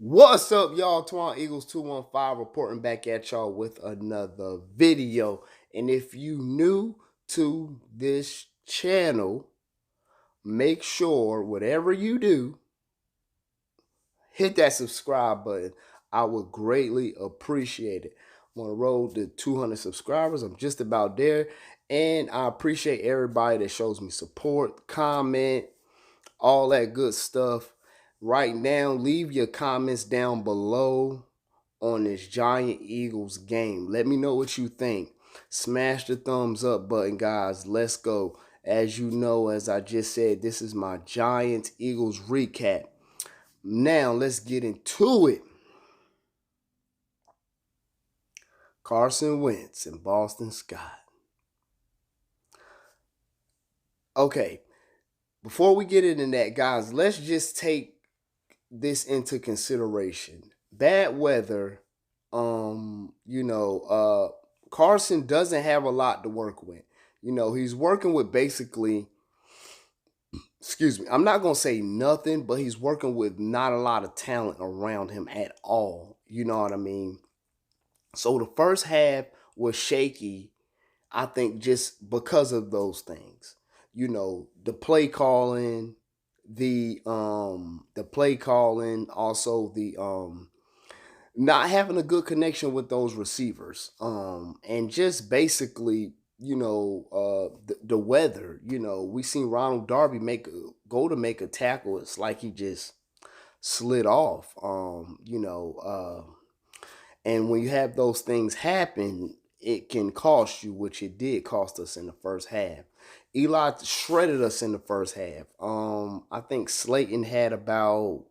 What's up, y'all? Twan Eagles 215 reporting back at y'all with another video. And if you new to this channel, make sure whatever you do, hit that subscribe button. I would greatly appreciate it. I'm on the road to 200 subscribers. I'm just about there. And I appreciate everybody that shows me support, comment, all that good stuff. Right now, leave your comments down below on this Giant Eagles game. Let me know what you think. Smash the thumbs up button, guys. Let's go. As you know, as I just said, this is my Giants Eagles recap. Now, let's get into it. Carson Wentz and Boston Scott. Okay, before we get into that, guys, let's just take this into consideration. Bad weather, Carson doesn't have a lot to work with. He's working with basically, excuse me, I'm not going to say nothing, but he's working with not a lot of talent around him at all. You know what I mean? So the first half was shaky, I think, just because of those things. The play calling, also the not having a good connection with those receivers, and just basically, the weather. We seen Ronald Darby go to make a tackle. It's like he just slid off. And when you have those things happen, it can cost you, which it did cost us in the first half. Eli shredded us in the first half. I think Slayton had about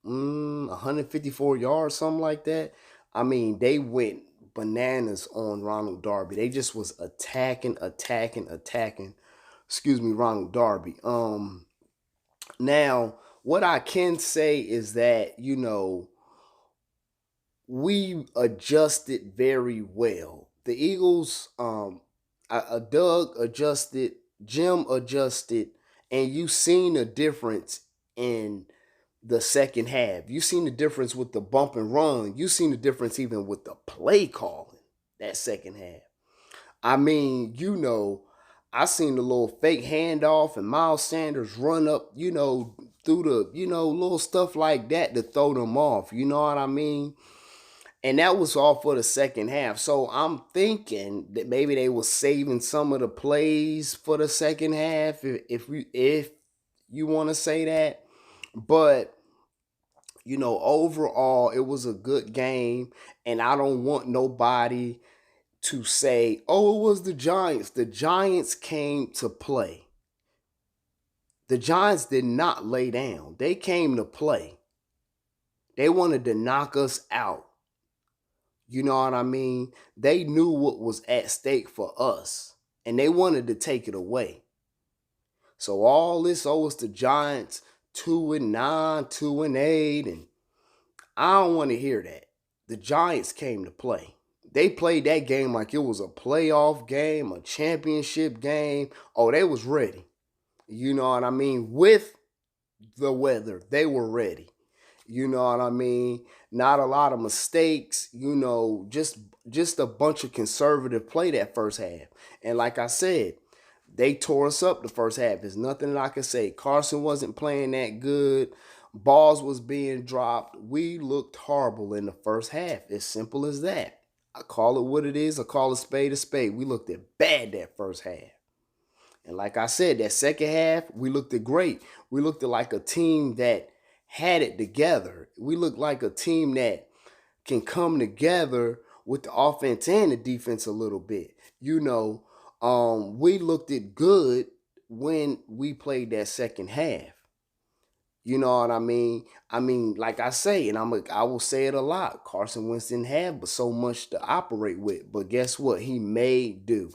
154 yards, something like that. I mean, they went bananas on Ronald Darby. They just was attacking. Excuse me, Ronald Darby. Now, what I can say is that, we adjusted very well. The Eagles, Doug adjusted, Jim adjusted, and you seen a difference in the second half. You seen the difference with the bump and run. You seen the difference even with the play calling that second half. I mean, I seen the little fake handoff and Miles Sanders run up, through the, little stuff like that to throw them off. You know what I mean? And that was all for the second half. So I'm thinking that maybe they were saving some of the plays for the second half, if you want to say that. But overall, it was a good game, and I don't want nobody to say, "Oh, it was the Giants." The Giants came to play. The Giants did not lay down. They came to play. They wanted to knock us out. You know what I mean? They knew what was at stake for us, and they wanted to take it away. So all this, it's the Giants 2-9, 2-8, and I don't want to hear that. The Giants came to play. They played that game like it was a playoff game, a championship game. Oh, they was ready. You know what I mean? With the weather, they were ready. You know what I mean? Not a lot of mistakes, just a bunch of conservative play that first half. And like I said, they tore us up the first half. There's nothing that I can say. Carson wasn't playing that good. Balls was being dropped. We looked horrible in the first half. As simple as that. I call it what it is. I call a spade a spade. We looked at bad that first half. And like I said, that second half, we looked at great. We looked at like a team that had it together. We looked like a team that can come together with the offense and the defense a little bit. We looked at good when we played that second half. You know what I mean? Like I say, and I will say it a lot. Carson Wentz didn't have but so much to operate with. But guess what? He made do.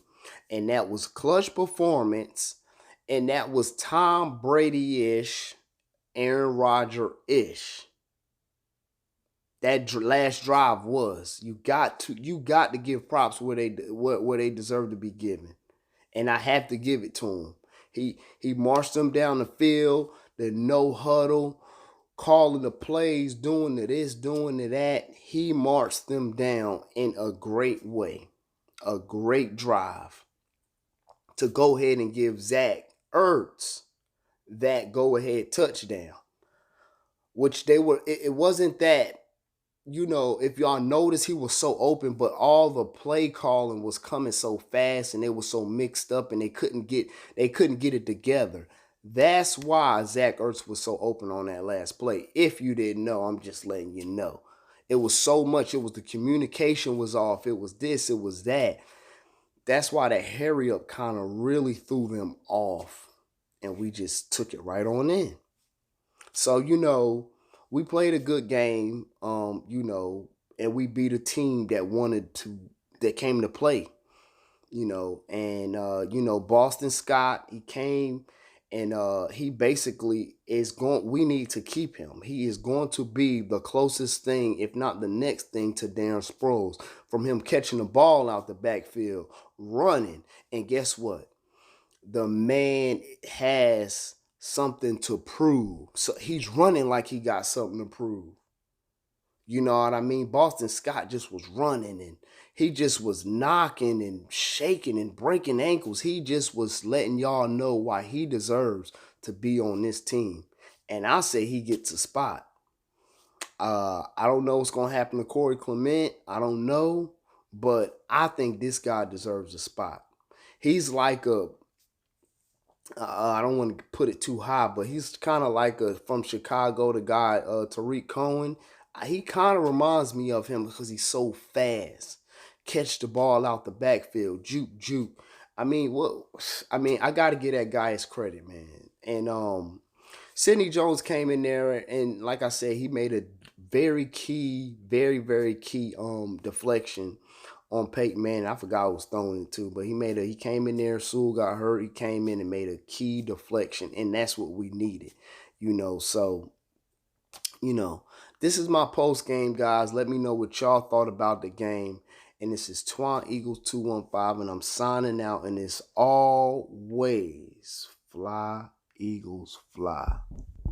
And that was clutch performance. And that was Tom Brady-ish, Aaron Rodgers-ish. That last drive was. You got to give props where they deserve to be given. And I have to give it to him. He marched them down the field, the no huddle, calling the plays, doing the this, doing the that. He marched them down in a great way, a great drive to go ahead and give Zach Ertz that go-ahead touchdown, which they were. It wasn't that, if y'all notice, he was so open, but all the play calling was coming so fast and they were so mixed up and they couldn't get it together. That's why Zach Ertz was so open on that last play. If you didn't know, I'm just letting you know. It was so much. It was the communication was off. It was this. It was that. That's why that hurry up kind of really threw them off. And we just took it right on in. So, we played a good game, and we beat a team that came to play, and Boston Scott, he came and he basically we need to keep him. He is going to be the closest thing, if not the next thing, to Darren Sproles, from him catching the ball out the backfield, running. And guess what? The man has something to prove. So he's running like he got something to prove. You know what I mean? Boston Scott just was running and he just was knocking and shaking and breaking ankles. He just was letting y'all know why he deserves to be on this team. And I say he gets a spot. I don't know what's going to happen to Corey Clement. I don't know. But I think this guy deserves a spot. He's like I don't want to put it too high, but he's kind of like from Chicago, the guy, Tariq Cohen. He kind of reminds me of him because he's so fast. Catch the ball out the backfield, juke, juke. I got to give that guy his credit, man. And Sidney Jones came in there, and like I said, he made a very key, very, very key deflection on Peyton Manning. I forgot who was throwing it to, but he came in there, Sewell got hurt, he came in and made a key deflection, and that's what we needed. So, this is my post game, guys. Let me know what y'all thought about the game. And this is Twan Eagles 215, and I'm signing out, and it's always fly, Eagles, fly.